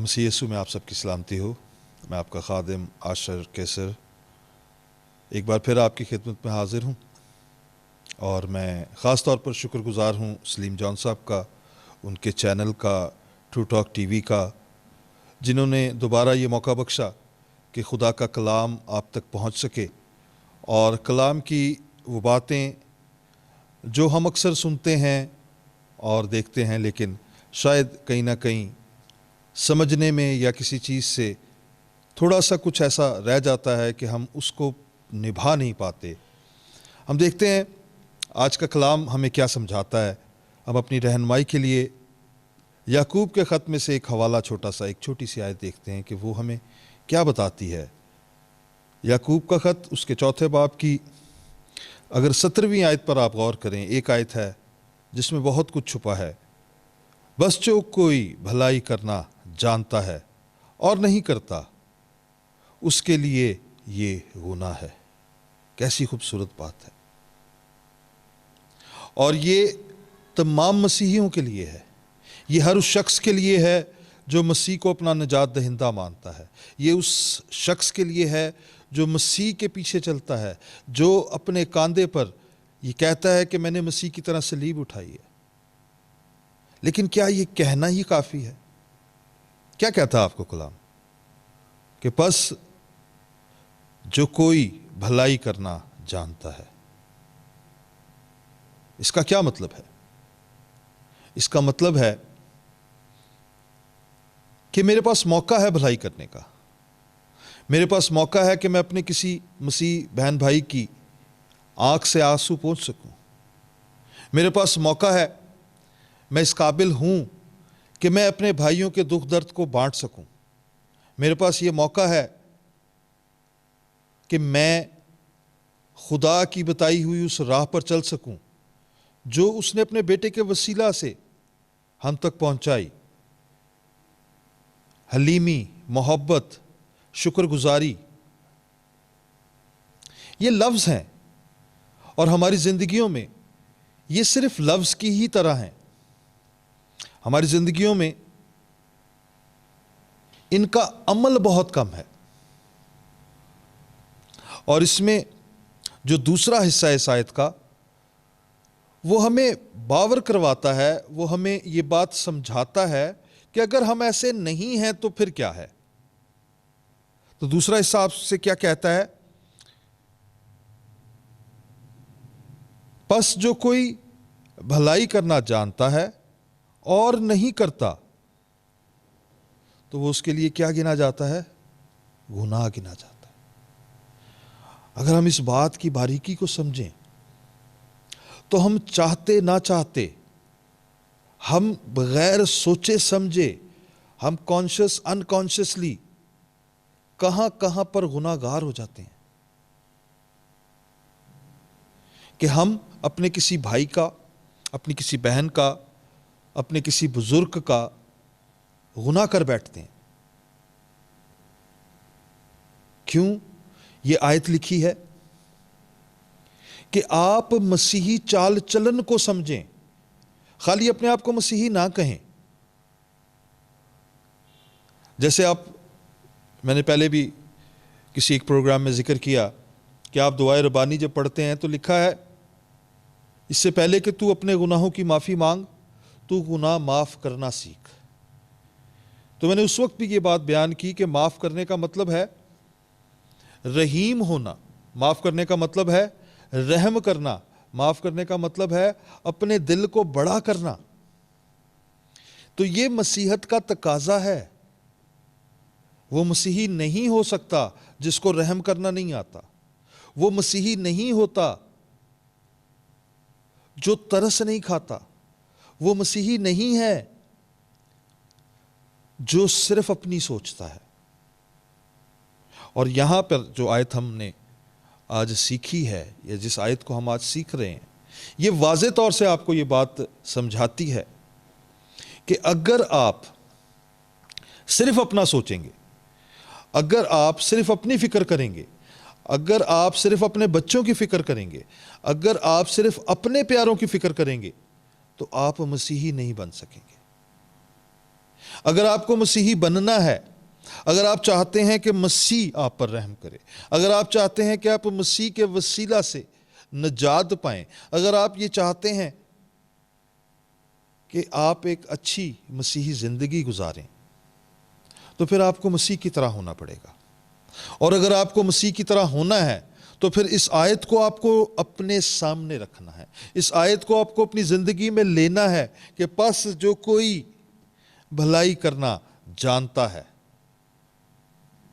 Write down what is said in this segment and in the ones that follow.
مسیح یسوع میں آپ سب کی سلامتی ہو۔ میں آپ کا خادم عاشر کیسر ایک بار پھر آپ کی خدمت میں حاضر ہوں، اور میں خاص طور پر شکر گزار ہوں سلیم جان صاحب کا، ان کے چینل کا، ٹرو ٹاک ٹی وی کا، جنہوں نے دوبارہ یہ موقع بخشا کہ خدا کا کلام آپ تک پہنچ سکے، اور کلام کی وہ باتیں جو ہم اکثر سنتے ہیں اور دیکھتے ہیں، لیکن شاید کہیں نہ کہیں سمجھنے میں یا کسی چیز سے تھوڑا سا کچھ ایسا رہ جاتا ہے کہ ہم اس کو نبھا نہیں پاتے۔ ہم دیکھتے ہیں آج کا کلام ہمیں کیا سمجھاتا ہے۔ ہم اپنی رہنمائی کے لیے یعقوب کے خط میں سے ایک حوالہ ایک چھوٹی سی آیت دیکھتے ہیں کہ وہ ہمیں کیا بتاتی ہے۔ یعقوب کا خط اس کے 4 باب کی اگر 17ویں آیت پر آپ غور کریں، ایک آیت ہے جس میں بہت کچھ چھپا ہے۔ بس جو کوئی بھلائی کرنا جانتا ہے اور نہیں کرتا، اس کے لیے یہ گناہ ہے۔ کیسی خوبصورت بات ہے، اور یہ تمام مسیحیوں کے لیے ہے۔ یہ ہر اس شخص کے لیے ہے جو مسیح کو اپنا نجات دہندہ مانتا ہے۔ یہ اس شخص کے لیے ہے جو مسیح کے پیچھے چلتا ہے، جو اپنے کاندھے پر یہ کہتا ہے کہ میں نے مسیح کی طرح صلیب اٹھائی ہے۔ لیکن کیا یہ کہنا ہی کافی ہے؟ کیا کہتا ہے آپ کو کلام؟ کہ پس جو کوئی بھلائی کرنا جانتا ہے۔ اس کا کیا مطلب ہے؟ اس کا مطلب ہے کہ میرے پاس موقع ہے بھلائی کرنے کا۔ میرے پاس موقع ہے کہ میں اپنے کسی مسیح بہن بھائی کی آنکھ سے آنسو پونچھ سکوں۔ میرے پاس موقع ہے، میں اس قابل ہوں کہ میں اپنے بھائیوں کے دکھ درد کو بانٹ سکوں۔ میرے پاس یہ موقع ہے کہ میں خدا کی بتائی ہوئی اس راہ پر چل سکوں جو اس نے اپنے بیٹے کے وسیلہ سے ہم تک پہنچائی۔ حلیمی، محبت، شکر گزاری، یہ لفظ ہیں، اور ہماری زندگیوں میں یہ صرف لفظ کی ہی طرح ہیں۔ ہماری زندگیوں میں ان کا عمل بہت کم ہے، اور اس میں جو دوسرا حصہ ہے اس آیت کا، وہ ہمیں باور کرواتا ہے، وہ ہمیں یہ بات سمجھاتا ہے کہ اگر ہم ایسے نہیں ہیں تو پھر کیا ہے۔ تو دوسرا حصہ آپ سے کیا کہتا ہے؟ پس جو کوئی بھلائی کرنا جانتا ہے اور نہیں کرتا، تو وہ اس کے لیے کیا گنا جاتا ہے؟ گناہ گنا جاتا ہے۔ اگر ہم اس بات کی باریکی کو سمجھیں تو ہم چاہتے نہ چاہتے، ہم بغیر سوچے سمجھے، ہم کانشس انکانشسلی کہاں کہاں پر گناہ گار ہو جاتے ہیں کہ ہم اپنے کسی بھائی کا، اپنی کسی بہن کا، اپنے کسی بزرگ کا گناہ کر بیٹھتے ہیں۔ کیوں یہ آیت لکھی ہے؟ کہ آپ مسیحی چال چلن کو سمجھیں، خالی اپنے آپ کو مسیحی نہ کہیں۔ جیسے میں نے پہلے بھی کسی ایک پروگرام میں ذکر کیا کہ آپ دعائے ربانی جب پڑھتے ہیں تو لکھا ہے اس سے پہلے کہ تو اپنے گناہوں کی معافی مانگ، تو گناہ معاف کرنا سیکھ۔ تو میں نے اس وقت بھی یہ بات بیان کی کہ معاف کرنے کا مطلب ہے رحیم ہونا، معاف کرنے کا مطلب ہے رحم کرنا، معاف کرنے کا مطلب ہے اپنے دل کو بڑا کرنا۔ تو یہ مسیحت کا تقاضا ہے۔ وہ مسیحی نہیں ہو سکتا جس کو رحم کرنا نہیں آتا۔ وہ مسیحی نہیں ہوتا جو ترس نہیں کھاتا۔ وہ مسیحی نہیں ہے جو صرف اپنی سوچتا ہے۔ اور یہاں پر جو آیت ہم نے آج سیکھی ہے، یا جس آیت کو ہم آج سیکھ رہے ہیں، یہ واضح طور سے آپ کو یہ بات سمجھاتی ہے کہ اگر آپ صرف اپنا سوچیں گے، اگر آپ صرف اپنی فکر کریں گے، اگر آپ صرف اپنے بچوں کی فکر کریں گے، اگر آپ صرف اپنے پیاروں کی فکر کریں گے، تو آپ مسیحی نہیں بن سکیں گے۔ اگر آپ کو مسیحی بننا ہے، اگر آپ چاہتے ہیں کہ مسیح آپ پر رحم کرے، اگر آپ چاہتے ہیں کہ آپ مسیح کے وسیلہ سے نجات پائیں، اگر آپ یہ چاہتے ہیں کہ آپ ایک اچھی مسیحی زندگی گزاریں، تو پھر آپ کو مسیح کی طرح ہونا پڑے گا۔ اور اگر آپ کو مسیح کی طرح ہونا ہے تو پھر اس آیت کو آپ کو اپنے سامنے رکھنا ہے، اس آیت کو آپ کو اپنی زندگی میں لینا ہے کہ پس جو کوئی بھلائی کرنا جانتا ہے،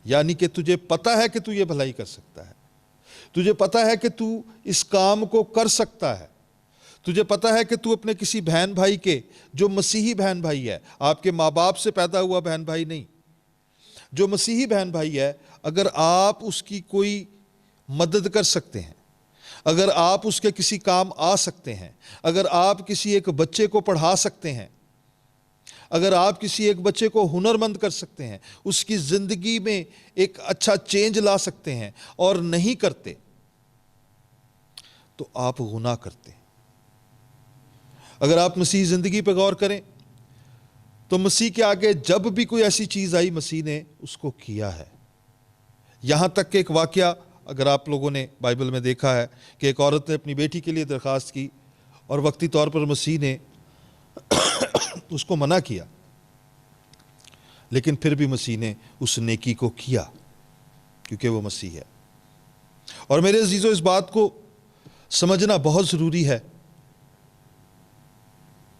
یعنی کہ تجھے پتا ہے کہ تو یہ بھلائی کر سکتا ہے، تجھے پتا ہے کہ تو اس کام کو کر سکتا ہے، تجھے پتا ہے کہ تو اپنے کسی بہن بھائی کے، جو مسیحی بہن بھائی ہے، آپ کے ماں باپ سے پیدا ہوا بہن بھائی نہیں، جو مسیحی بہن بھائی ہے، اگر آپ اس کی کوئی مدد کر سکتے ہیں، اگر آپ اس کے کسی کام آ سکتے ہیں، اگر آپ کسی ایک بچے کو پڑھا سکتے ہیں، اگر آپ کسی ایک بچے کو ہنرمند کر سکتے ہیں، اس کی زندگی میں ایک اچھا چینج لا سکتے ہیں اور نہیں کرتے تو آپ گناہ کرتے ہیں۔ اگر آپ مسیحی زندگی پہ غور کریں تو مسیح کے آگے جب بھی کوئی ایسی چیز آئی، مسیح نے اس کو کیا ہے۔ یہاں تک کہ ایک واقعہ اگر آپ لوگوں نے بائبل میں دیکھا ہے کہ ایک عورت نے اپنی بیٹی کے لیے درخواست کی اور وقتی طور پر مسیح نے اس کو منع کیا، لیکن پھر بھی مسیح نے اس نیکی کو کیا کیونکہ وہ مسیح ہے۔ اور میرے عزیزو، اس بات کو سمجھنا بہت ضروری ہے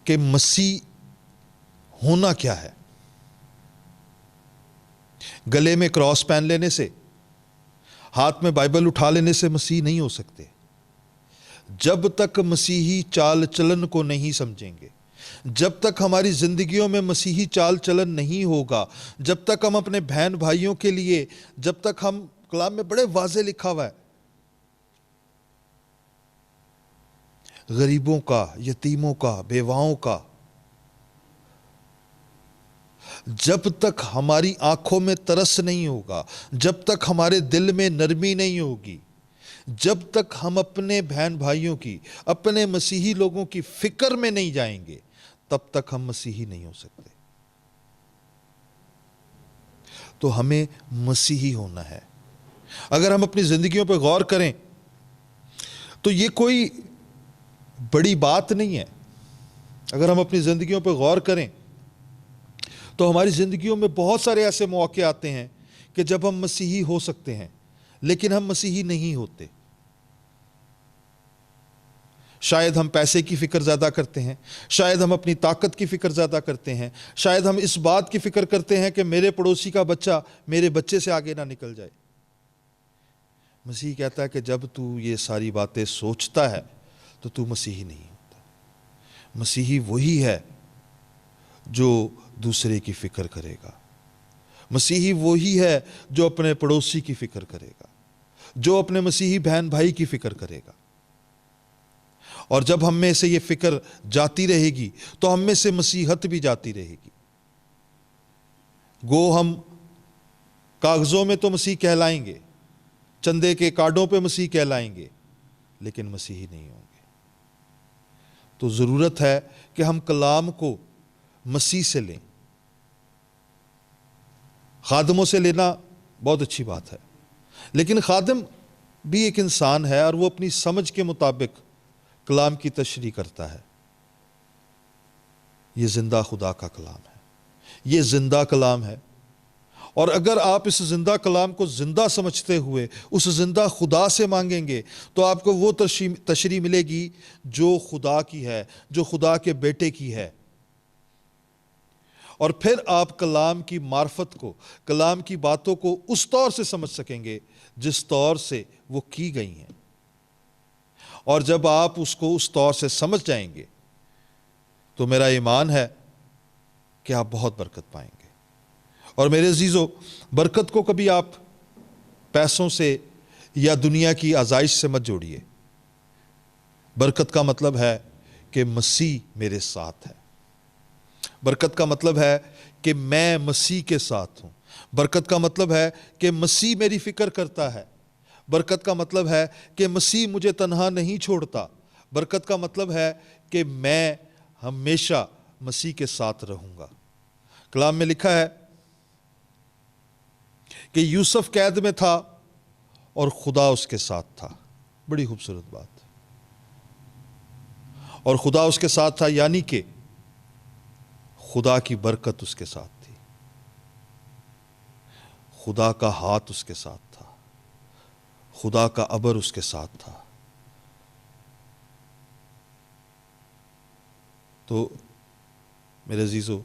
کہ مسیح ہونا کیا ہے۔ گلے میں کراس پہن لینے سے، ہاتھ میں بائبل اٹھا لینے سے مسیح نہیں ہو سکتے۔ جب تک مسیحی چال چلن کو نہیں سمجھیں گے، جب تک ہماری زندگیوں میں مسیحی چال چلن نہیں ہوگا، جب تک ہم اپنے بہن بھائیوں کے لیے، جب تک ہم، کلام میں بڑے واضح لکھا ہوا ہے، غریبوں کا، یتیموں کا، بیواؤں کا، جب تک ہماری آنکھوں میں ترس نہیں ہوگا، جب تک ہمارے دل میں نرمی نہیں ہوگی، جب تک ہم اپنے بہن بھائیوں کی، اپنے مسیحی لوگوں کی فکر میں نہیں جائیں گے، تب تک ہم مسیحی نہیں ہو سکتے۔ تو ہمیں مسیحی ہونا ہے۔ اگر ہم اپنی زندگیوں پہ غور کریں تو یہ کوئی بڑی بات نہیں ہے۔ اگر ہم اپنی زندگیوں پہ غور کریں تو ہماری زندگیوں میں بہت سارے ایسے مواقع آتے ہیں کہ جب ہم مسیحی ہو سکتے ہیں لیکن ہم مسیحی نہیں ہوتے۔ شاید ہم پیسے کی فکر زیادہ کرتے ہیں، شاید ہم اپنی طاقت کی فکر زیادہ کرتے ہیں، شاید ہم اس بات کی فکر کرتے ہیں کہ میرے پڑوسی کا بچہ میرے بچے سے آگے نہ نکل جائے۔ مسیح کہتا ہے کہ جب تو یہ ساری باتیں سوچتا ہے تو تو مسیحی نہیں ہوتا۔ مسیحی وہی ہے جو دوسرے کی فکر کرے گا، مسیحی وہی ہے جو اپنے پڑوسی کی فکر کرے گا، جو اپنے مسیحی بہن بھائی کی فکر کرے گا۔ اور جب ہم میں سے یہ فکر جاتی رہے گی تو ہم میں سے مسیحت بھی جاتی رہے گی۔ گو ہم کاغذوں میں تو مسیح کہلائیں گے، چندے کے کارڈوں پہ مسیح کہلائیں گے، لیکن مسیحی نہیں ہوں گے۔ تو ضرورت ہے کہ ہم کلام کو مسیح سے لیں۔ خادموں سے لینا بہت اچھی بات ہے، لیکن خادم بھی ایک انسان ہے اور وہ اپنی سمجھ کے مطابق کلام کی تشریح کرتا ہے۔ یہ زندہ خدا کا کلام ہے، یہ زندہ کلام ہے، اور اگر آپ اس زندہ کلام کو زندہ سمجھتے ہوئے اس زندہ خدا سے مانگیں گے تو آپ کو وہ تشریح ملے گی جو خدا کی ہے، جو خدا کے بیٹے کی ہے۔ اور پھر آپ کلام کی معرفت کو، کلام کی باتوں کو اس طور سے سمجھ سکیں گے جس طور سے وہ کی گئی ہیں۔ اور جب آپ اس کو اس طور سے سمجھ جائیں گے تو میرا ایمان ہے کہ آپ بہت برکت پائیں گے۔ اور میرے عزیزو، برکت کو کبھی آپ پیسوں سے یا دنیا کی آزائش سے مت جوڑیے۔ برکت کا مطلب ہے کہ مسیح میرے ساتھ ہے۔ برکت کا مطلب ہے کہ میں مسیح کے ساتھ ہوں۔ برکت کا مطلب ہے کہ مسیح میری فکر کرتا ہے۔ برکت کا مطلب ہے کہ مسیح مجھے تنہا نہیں چھوڑتا۔ برکت کا مطلب ہے کہ میں ہمیشہ مسیح کے ساتھ رہوں گا۔ کلام میں لکھا ہے کہ یوسف قید میں تھا اور خدا اس کے ساتھ تھا. بڑی خوبصورت بات. اور خدا اس کے ساتھ تھا یعنی کہ خدا کی برکت اس کے ساتھ تھی, خدا کا ہاتھ اس کے ساتھ تھا, خدا کا ابر اس کے ساتھ تھا. تو میرے عزیزو,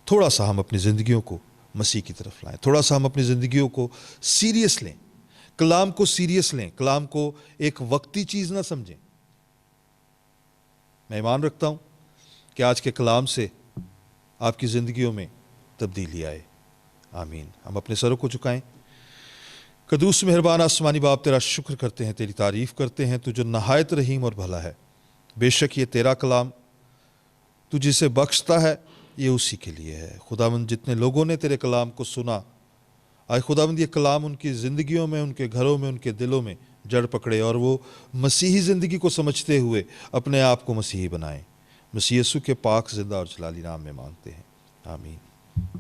تھوڑا سا ہم اپنی زندگیوں کو مسیح کی طرف لائیں, تھوڑا سا ہم اپنی زندگیوں کو سیریس لیں, کلام کو سیریس لیں, کلام کو ایک وقتی چیز نہ سمجھیں. میں ایمان رکھتا ہوں کہ آج کے کلام سے آپ کی زندگیوں میں تبدیلی آئے. آمین. ہم اپنے سروں کو جھکائیں. قدوس مہربان آسمانی باپ, تیرا شکر کرتے ہیں, تیری تعریف کرتے ہیں, تو جو نہایت رحیم اور بھلا ہے. بے شک یہ تیرا کلام تو جسے بخشتا ہے یہ اسی کے لیے ہے. خداوند جتنے لوگوں نے تیرے کلام کو سنا, آج خداوند یہ کلام ان کی زندگیوں میں, ان کے گھروں میں, ان کے دلوں میں جڑ پکڑے اور وہ مسیحی زندگی کو سمجھتے ہوئے اپنے آپ کو مسیحی بنائیں. مسیح یسوع کے پاک زندہ اور جلالی نام میں مانگتے ہیں. آمین.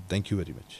Thank you very much.